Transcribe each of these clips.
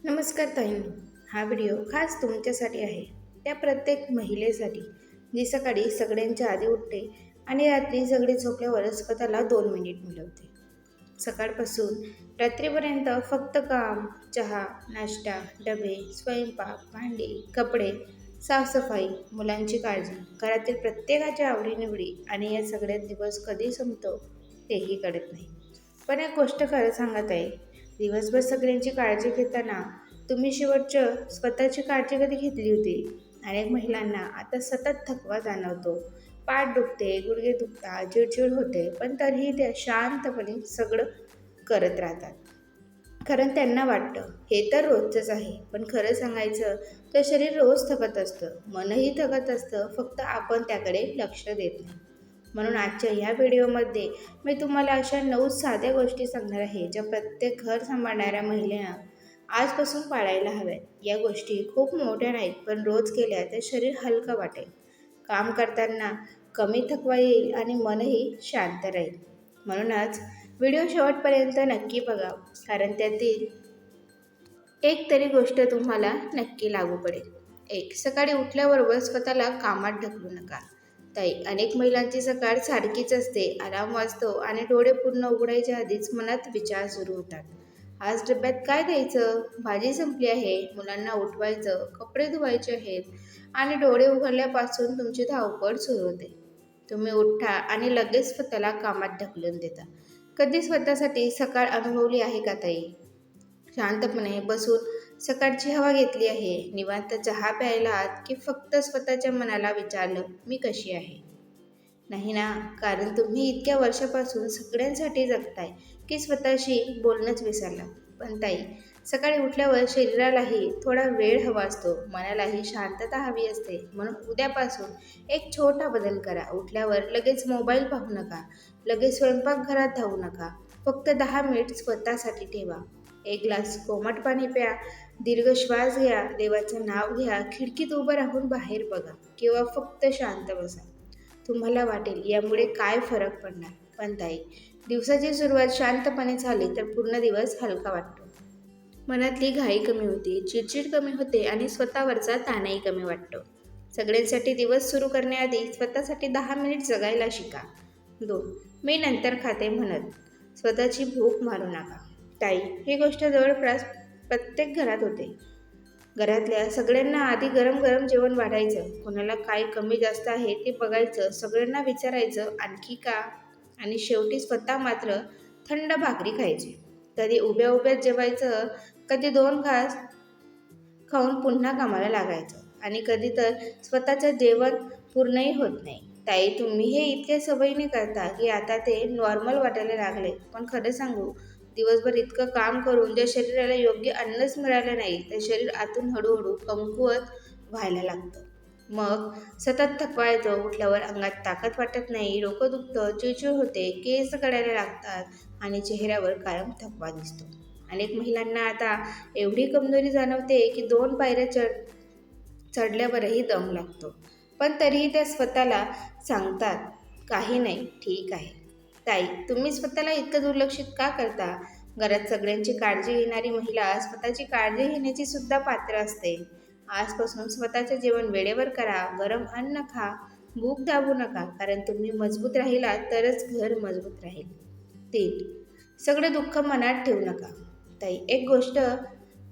नमस्कार ताईंनो. हा व्हिडिओ खास तुमच्यासाठी आहे. त्या प्रत्येक महिलेसाठी जी सकाळी सगळ्यांच्या आधी उठते आणि रात्री सगळे झोपल्यावर स्वतःला 2 मिनिट मिळवते. सकाळपासून रात्रीपर्यंत फक्त काम, चहा, नाश्ता, डबे, स्वयंपाक, भांडी, कपडे, साफसफाई, मुलांची काळजी, घरातील प्रत्येकाच्या आवडीनिवडी आणि या सगळ्यात दिवस कधी संपतो तेही कळत नाही. पण एक गोष्ट खरं सांगत आहे, दिवसभर सगळ्यांची काळजी घेताना तुम्ही शेवटचं स्वतःची काळजी कधी घेतली होती? अनेक महिलांना आता सतत थकवा जाणवतो, पाठ दुखते, गुडघे दुखतात, चिडचिड होते, पण तरीही त्या शांतपणे सगळं करत राहतात. कारण त्यांना वाटतं हे तर रोजचंच आहे. पण खरं सांगायचं तर शरीर रोज थकत असतं, मनही थकत असतं, फक्त आपण त्याकडे लक्ष देत नाही. म्हणून आजच्या ह्या व्हिडिओमध्ये मी तुम्हाला अशा 9 साध्या गोष्टी सांगणार आहे, ज्या प्रत्येक घर सांभाळणाऱ्या महिलेनं आजपासून पाळायला हव्यात. या गोष्टी खूप मोठ्या नाहीत, पण रोज केल्या तर शरीर हलकं वाटेल, काम करताना कमी थकवा येईल आणि मनही शांत राहील. म्हणूनच व्हिडिओ शेवटपर्यंत नक्की बघा, कारण त्यातील एक तरी गोष्ट तुम्हाला नक्की लागू पडेल. 1. सकाळी उठल्याबरोबर स्वतःला कामात ढकलू नका. ताई, अनेक महिलांची सकाळ सारखीच असते. अलार्म वाजतो आणि डोळे पूर्ण उघडायच्या आधीच मनात विचार सुरू होतात. आज डब्यात काय द्यायचं? भाजी संपली आहे, मुलांना उठवायचं, कपडे धुवायचे आहेत आणि डोळे उघडल्यापासून तुमची धावपळ सुरू होते. तुम्ही उठा आणि लगेच स्वतःला कामात ढकलून देता. कधी स्वतःसाठी सकाळ अनुभवली आहे का ताई? शांतपणे बसून सकाळची हवा घेतली आहे, निवांत चहा प्यायला आहात की फक्त स्वतःच्या मनाला विचारलं, मी कशी आहे? नाही ना, कारण तुम्ही इतक्या वर्षापासून सगळ्यांसाठी जगताय की स्वतःशी बोलणंच विसरला. पण ताई, सकाळी उठल्यावर शरीरालाही थोडा वेळ हवा असतो, मनालाही शांतता हवी असते. म्हणून उद्यापासून एक छोटा बदल करा. उठल्यावर लगेच मोबाईल पाहू नका, लगेच स्वयंपाकघरात धावू नका. फक्त 10 मिनिट स्वतःसाठी ठेवा. एक ग्लास कोमट पाणी प्या, दीर्घ श्वास घ्या, देवाचं नाव घ्या, खिडकीत उभं राहून बाहेर बघा किंवा फक्त शांत बसा. तुम्हाला वाटेल यामुळे काय फरक पडणार. पण ताई, दिवसाची सुरुवात शांतपणे झाली तर पूर्ण दिवस हलका वाटतो. मनातली घाई कमी होते, चिडचिड कमी होते आणि स्वतःवरचा ताणही कमी वाटतो. सगळ्यांसाठी दिवस सुरू करण्याआधी स्वतःसाठी 10 मिनिट जगायला शिका. 2. मी नंतर खाते म्हणत स्वतःची भूक मारू नका. ताई, ही गोष्ट जवळपास प्रत्येक घरात होते. घरातल्या सगळ्यांना आधी गरम गरम जेवण वाढायचं, कोणाला काय कमी जास्त आहे ते बघायचं, सगळ्यांना विचारायचं आणखी का, आणि शेवटी स्वतः मात्र थंड भाकरी खायची. कधी उभ्या उभ्याच जेवायचं, कधी 2 घास खाऊन पुन्हा कामाला लागायचं आणि कधी तर स्वतःचं जेवण पूर्णही होत नाही. ताई, तुम्ही हे इतक्या सवयीने करता की आता ते नॉर्मल वाटायला लागले. पण खरं सांगू, दिवसभर इतकं काम करून जर शरीराला योग्य अन्नच मिळालं नाही तर शरीर आतून हळूहळू कमकुवत व्हायला लागतं. मग सतत थकवा येतो, उठल्यावर अंगात ताकद वाटत नाही, डोकं दुखतं, चिडचिड होते, केस गळायला लागतात आणि चेहऱ्यावर कायम थकवा दिसतो. अनेक महिलांना आता एवढी कमजोरी जाणवते की 2 पायऱ्या चढल्यावरही दम लागतो. पण तरीही त्या स्वतःला सांगतात, काही नाही, ठीक आहे. ताई, तुम्ही स्वतःला इतकं दुर्लक्षित का करता? घरात सगळ्यांची काळजी घेणारी महिला स्वतःची काळजी घेण्याची सुद्धा पात्र असते. आजपासून स्वतःचे जेवण वेळेवर करा, गरम अन्न खा, भूक दाबू नका, कारण तुम्ही मजबूत राहिलात तरच घर मजबूत राहील. 3. सगळं दुःख मनात ठेवू नका. ताई, एक गोष्ट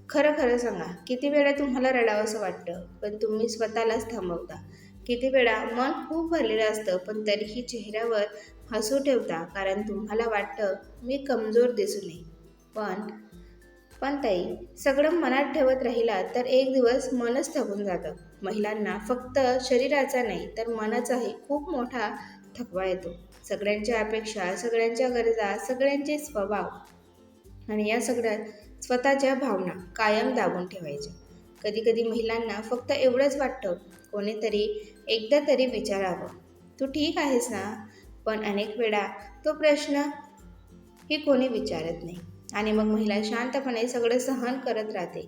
खरं खरं सांगा, किती वेळा तुम्हाला रडावंसं वाटतं, पण तुम्ही स्वतःलाच थांबवता? किती वेळा मन खूप भरलेलं असतं, पण तरीही चेहऱ्यावर हसू ठेवता, कारण तुम्हाला वाटतं, मी कमजोर दिसू नये. पण पण ताई, सगळं मनात ठेवत राहिला तर एक दिवस मनच थकून जातं. महिलांना फक्त शरीराचा नाही तर मनाचाही खूप मोठा थकवा येतो. सगळ्यांच्या अपेक्षा, सगळ्यांच्या गरजा, सगळ्यांचे स्वभाव आणि या सगळ्यात स्वतःच्या भावना कायम दाबून ठेवायच्या. कधी-कधी महिलांना फक्त एवढंच वाटतं, कोणीतरी एकदा तरी विचारावं, "तू ठीक आहेस ना?" पण अनेक वेळा तो प्रश्न ही कोणी विचारत नाही आणि मग महिला शांतपणे सगळं सहन करत राहते.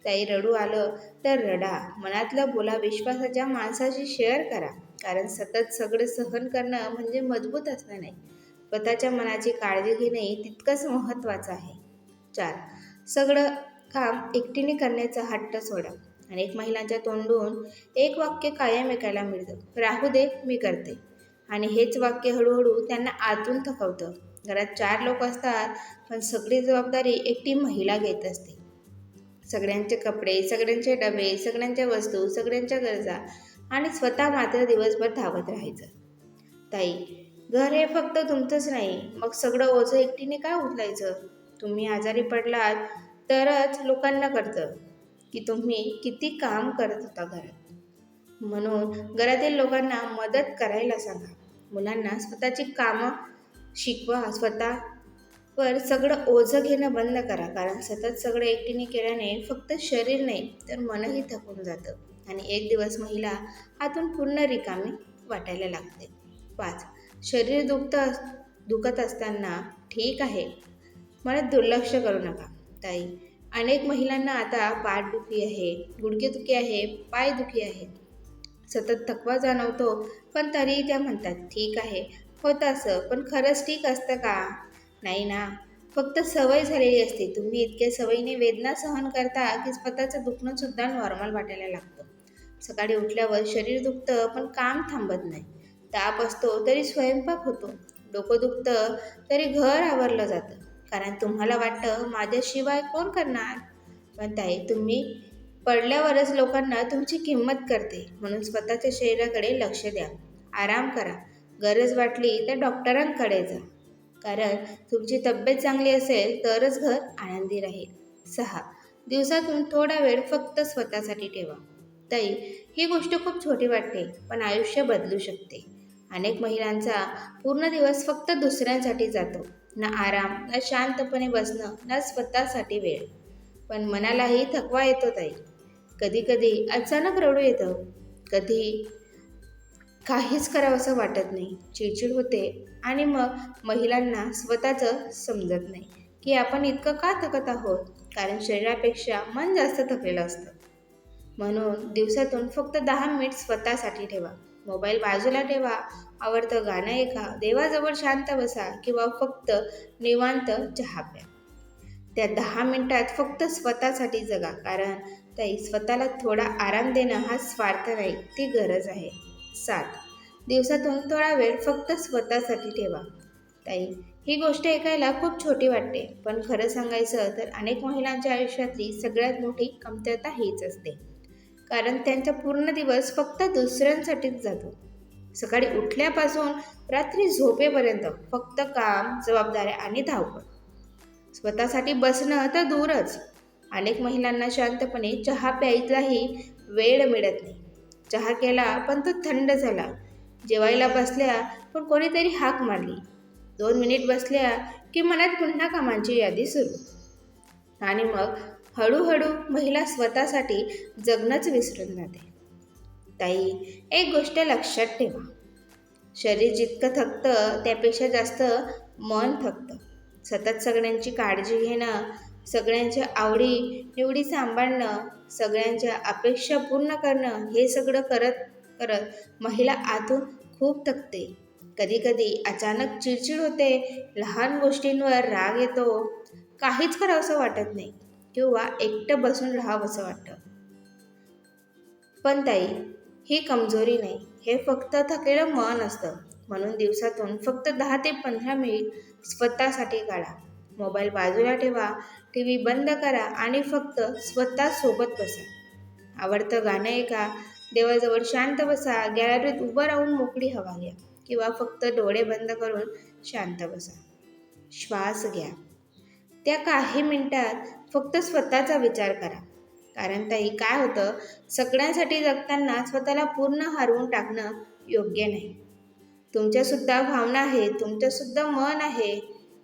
काही रडू आलं तर रडा, मनातलं बोला, विश्वासाच्या माणसाशी शेअर करा, कारण सतत सगळं सहन करणं म्हणजे मजबूत असणं नाही. स्वतःच्या मनाची काळजी घेणे तितकंच महत्त्वाचं आहे. 4. सगळं काम एकटीने करण्याचा हट्ट सोडा. अनेक महिलांच्या तोंडून एक वाक्य कायम ऐकायला मिळतं, राहू दे मी करते. आणि हेच वाक्य हळूहळू त्यांना आतून थकवतं. घरात 4 लोक असतात, पण सगळी जबाबदारी एकटी महिला घेत असते. सगळ्यांचे कपडे, सगळ्यांचे डबे, सगळ्यांच्या वस्तू, सगळ्यांच्या गरजा आणि स्वतः मात्र दिवसभर धावत राहायचं. ताई, घर हे फक्त तुमचंच नाही, मग सगळं ओझं एकटीने काय उचलायचं? तुम्ही आजारी पडलात तरच लोकांना कळतं की तुम्ही किती काम करत होता घरात. म्हणून घरातील लोकांना मदत करायला सांगा. मुलांना स्वतःची कामं शिकवा. स्वतःवर सगळं ओझं घेणं बंद करा. कारण सतत सगळं एकटीने केल्याने फक्त शरीर नाही तर मनही थकून जातं आणि एक दिवस महिला आतून पूर्ण रिकामी वाटायला लागते. 5. शरीर दुखत असताना ठीक आहे म्हणत दुर्लक्ष करू नका. ताई, अनेक महिलांना आता पाठदुखी आहे, गुडघेदुखी आहे, पायदुखी आहे. सतत थकवा जाणवतो, पण तरीही त्या म्हणतात ठीक आहे, होतं असं. पण खरंच ठीक असतं का? नाही ना. फक्त सवय झालेली असते. तुम्ही इतक्या सवयीने वेदना सहन करता की स्वतःचं दुखणं सुद्धा नॉर्मल वाटायला लागतं. सकाळी उठल्यावर शरीर दुखतं पण काम थांबत नाही. ताप असतो तरी स्वयंपाक होतो. डोकं दुखतं तरी घर आवरलं जातं. कारण तुम्हाला वाटतं माझ्याशिवाय कोण करणार? पण ताई, तुम्ही पडल्यावरच लोकांना तुमची किंमत करते. म्हणून स्वतःच्या शरीराकडे लक्ष द्या. आराम करा. गरज वाटली तर डॉक्टरांकडे जा. कारण तुमची तब्येत चांगली असेल तरच घर आनंदी राहील. 6. दिवसातून थोडा वेळ फक्त स्वतःसाठी ठेवा. ताई, ही गोष्ट खूप छोटी वाटते, पण आयुष्य बदलू शकते. अनेक महिलांचा पूर्ण दिवस फक्त दुसऱ्यांसाठी जातो. ना आराम, ना शांतपणे बसणं, ना स्वतःसाठी वेळ. पण मनालाही थकवा येतो ताई. कधी कधी अचानक रडू येतं. कधी काहीच करावंसं वाटत नाही. चिडचिड होते आणि मग महिलांना स्वतःचं समजत नाही की आपण इतकं का थकत आहोत. कारण शरीरापेक्षा मन जास्त थकलेलं असतं. म्हणून दिवसातून फक्त 10 मिनिट स्वतःसाठी ठेवा. मोबाईल बाजूला ठेवा. आवडतं गाणं ऐका. देवाजवळ शांत बसा किंवा फक्त निवांत चहा प्या. त्या 10 मिनिटात फक्त स्वतःसाठी जगा. कारण ताई, स्वतःला थोडा आराम देणं हा स्वार्थ नाही, ती गरज आहे. 7. दिवसातून थोडा वेळ फक्त स्वतःसाठी ठेवा. ताई, ही गोष्ट ऐकायला खूप छोटी वाटते, पण खरं सांगायचं तर अनेक महिलांच्या आयुष्यातली सगळ्यात मोठी कमतरता हीच असते. कारण त्यांचा पूर्ण दिवस फक्त दुसऱ्यांसाठीच जातो. सकाळी उठल्यापासून रात्री झोपेपर्यंत फक्त काम, जबाबदाऱ्या आणि धावपळ. स्वतःसाठी बसणं तर दूरच. अनेक महिलांना शांतपणे चहा प्यायलाही वेळ मिळत नाही. चहा केला पण तो थंड झाला. जेवायला बसल्या पण कोणीतरी हाक मारली. 2 मिनिट बसल्या की मनात पुन्हा कामांची यादी सुरू. आणि मग हळूहळू महिला स्वतःसाठी जगणंच विसरून जाते. ताई, एक गोष्ट लक्षात ठेवा. शरीर जितकं थकतं त्यापेक्षा जास्त मन थकतं. सतत सगळ्यांची काळजी घेणं, सगळ्यांच्या आवडी निवडी सांभाळणं, सगळ्यांच्या अपेक्षा पूर्ण करणं, हे सगळं करत करत महिला आतून खूप थकते. कधी कधी अचानक चिडचिड होते, लहान गोष्टींवर राग येतो, काहीच करावंसं वाटत नाही किंवा एकटं बसून राहावंसं वाटतं. पण ताई, ही कमजोरी नाही, हे फक्त थकलेलं मन असतं. म्हणून दिवसातून फक्त 10 ते 15 मिनिट स्वतःसाठी काढा. मोबाईल बाजूला ठेवा, टीव्ही बंद करा आणि फक्त स्वतःसोबत बसा. आवडतं गाणं ऐका, देवाजवळ शांत बसा, गॅलरीत उभं राहून मोकळी हवा घ्या किंवा फक्त डोळे बंद करून शांत बसा. श्वास घ्या. त्या काही मिनिटात फक्त स्वतःचा विचार करा. कारण ताई, काय होतं, सगळ्यांसाठी जगताना स्वतःला पूर्ण हरवून टाकणं योग्य नाही. तुमच्यासुद्धा भावना आहेत, तुमच्यासुद्धा मन आहे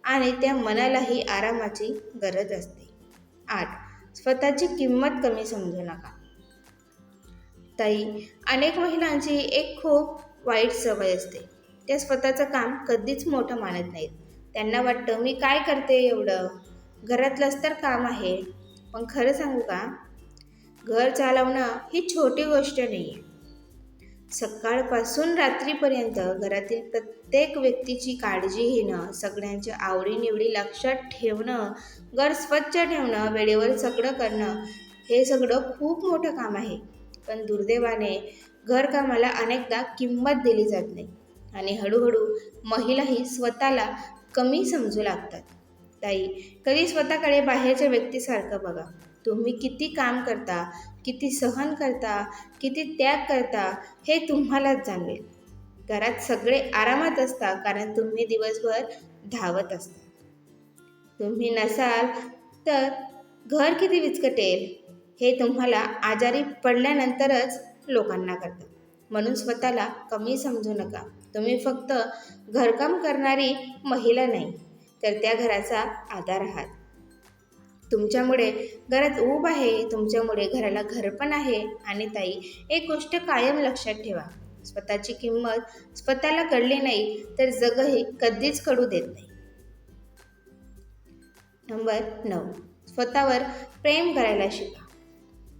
आणि त्या मनालाही आरामाची गरज असते. 8. स्वतःची किंमत कमी समजू नका. ताई, अनेक महिलांची एक खूप वाईट सवय असते. त्या स्वतःचं काम कधीच मोठं मानत नाहीत. त्यांना वाटतं मी काय करते एवढं, घरातलंच तर काम आहे. पण खरं सांगू का, घर चालवणं ही छोटी गोष्ट नाही आहे. सकाळपासून रात्रीपर्यंत घरातील प्रत्येक व्यक्तीची काळजी घेणं, सगळ्यांच्या आवडीनिवडी लक्षात ठेवणं, घर स्वच्छ ठेवणं, वेळेवर सगळं करणं, हे सगळं खूप मोठं काम आहे. पण दुर्दैवाने घरकामाला अनेकदा किंमत दिली जात नाही आणि हळूहळू महिलाही स्वतःला कमी समजू लागतात. ताई, कधी स्वतःकडे बाहेरच्या व्यक्तीसारखं बघा. तुम्ही किती काम करता, किती सहन करता, किती त्याग करता, हे तुम्हालाच जाणवेल. घरात सगळे आरामात असतात कारण तुम्ही दिवसभर धावत असता. तुम्ही नसाल तर घर किती विस्कटेल हे तुम्हाला आजारी पडल्यानंतरच लोकांना कळतं. म्हणून स्वतःला कमी समजू नका. तुम्ही फक्त घरकाम करणारी महिला नाही, तर त्या घराचा आधार आहात. तुमच्यामुळे घरात ऊब आहे, तुमच्यामुळे घराला घर पण आहे. आणि ताई, एक गोष्ट कायम लक्षात ठेवा, स्वतःची किंमत स्वतःला कळली नाही तर जगही कधीच कळू देत नाही. नंबर 9, स्वतःवर प्रेम करायला शिका.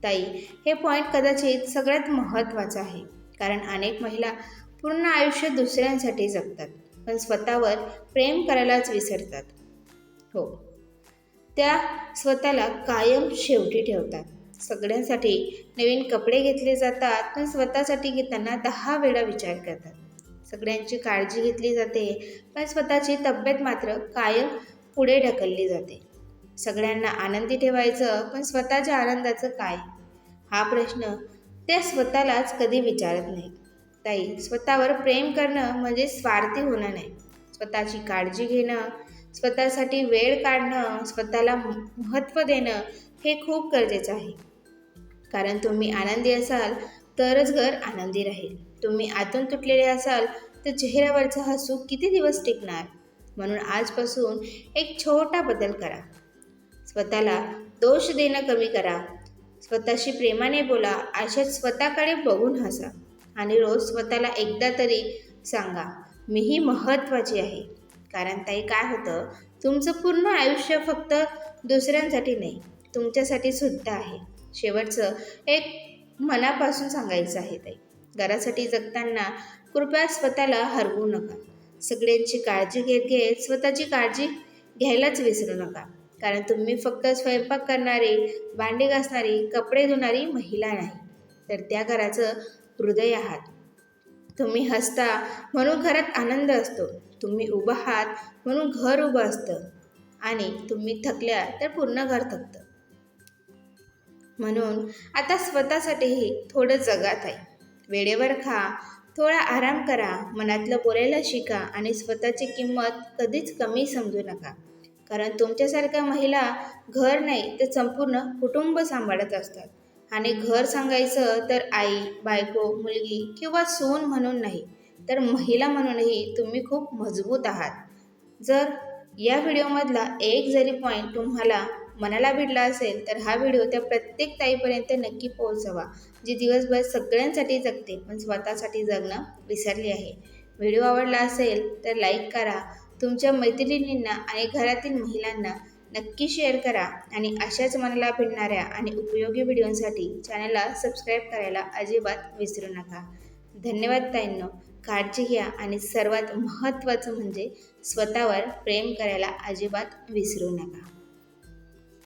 ताई, हे पॉईंट कदाचित सगळ्यात महत्त्वाचं आहे, कारण अनेक महिला पूर्ण आयुष्य दुसऱ्यांसाठी जगतात पण स्वतःवर प्रेम करायलाच विसरतात. हो, त्या स्वतःला कायम शेवटी ठेवतात. सगळ्यांसाठी नवीन कपडे घेतले जातात पण स्वतःसाठी घेताना 10 वेळा विचार करतात. सगळ्यांची काळजी घेतली जाते पण स्वतःची तब्येत मात्र कायम पुढे ढकलली जाते. सगळ्यांना आनंदी ठेवायचं पण स्वतःच्या आनंदाचं काय, हा प्रश्न त्या स्वतःलाच कधी विचारत नाही. ताई, स्वतःवर प्रेम करणं म्हणजे स्वार्थी होणं नाही. स्वतःची काळजी घेणं, स्वतःसाठी वेळ काढणं, स्वतःला महत्त्व देणं, हे खूप गरजेचं आहे. कारण तुम्ही आनंदी असाल तरच घर आनंदी राहील. तुम्ही आतून तुटलेले असाल तर चेहऱ्यावरचं हसू किती दिवस टिकणार? म्हणून आजपासून एक छोटा बदल करा. स्वतःला दोष देणं कमी करा. स्वतःशी प्रेमाने बोला. आयुष्यात स्वतःकडे बघून हसा. आणि रोज स्वतःला एकदा तरी सांगा, मीही महत्त्वाची आहे. कारण ताई, काय होतं, तुमचं पूर्ण आयुष्य फक्त दुसऱ्यांसाठी नाही, तुमच्यासाठी सुद्धा आहे. शेवटचं एक मनापासून सांगायचं आहे ताई, घरासाठी जगताना कृपया स्वतःला हरवू नका. सगळ्यांची काळजी घेत घेत स्वतःची काळजी घ्यायलाच विसरू नका. कारण तुम्ही फक्त स्वयंपाक करणारी, भांडी घासणारी, कपडे धुणारी महिला नाही, तर त्या घराचं हृदय आहात. तुम्ही हसता म्हणून घरात आनंद असतो. तुम्ही उभं आहात म्हणून घर उभं असतं. आणि तुम्ही थकल्या तर पूर्ण घर थकतं. म्हणून आता स्वतःसाठीही थोडं जगात आहे. वेळेवर खा, थोडा आराम करा, मनातलं बोलायला शिका आणि स्वतःची किंमत कधीच कमी समजू नका. कारण तुमच्यासारख्या महिला घर नाही तर संपूर्ण कुटुंब सांभाळत असतात. आणि घर सांगायचं तर आई, बायको, मुलगी किंवा सून म्हणून नाही, तर महिला म्हणूनही तुम्ही खूप मजबूत आहात. जर या व्हिडिओमधला एक जरी पॉईंट तुम्हाला मनाला भिडला असेल तर हा व्हिडिओ त्या प्रत्येक ताईपर्यंत नक्की पोहोचवा, जी दिवसभर सगळ्यांसाठी जगते पण स्वतःसाठी जगणं विसरली आहे. व्हिडिओ आवडला असेल तर लाईक करा, तुमच्या मैत्रिणींना आणि घरातील महिलांना नक्की शेअर करा आणि अशाच मनाला भिडणाऱ्या आणि उपयोगी व्हिडिओंसाठी चॅनलला सबस्क्राईब करायला अजिबात विसरू नका. धन्यवाद ताईंनो. काळजी घ्या आणि सर्वात महत्त्वाचं म्हणजे स्वतःवर प्रेम करायला अजिबात विसरू नका.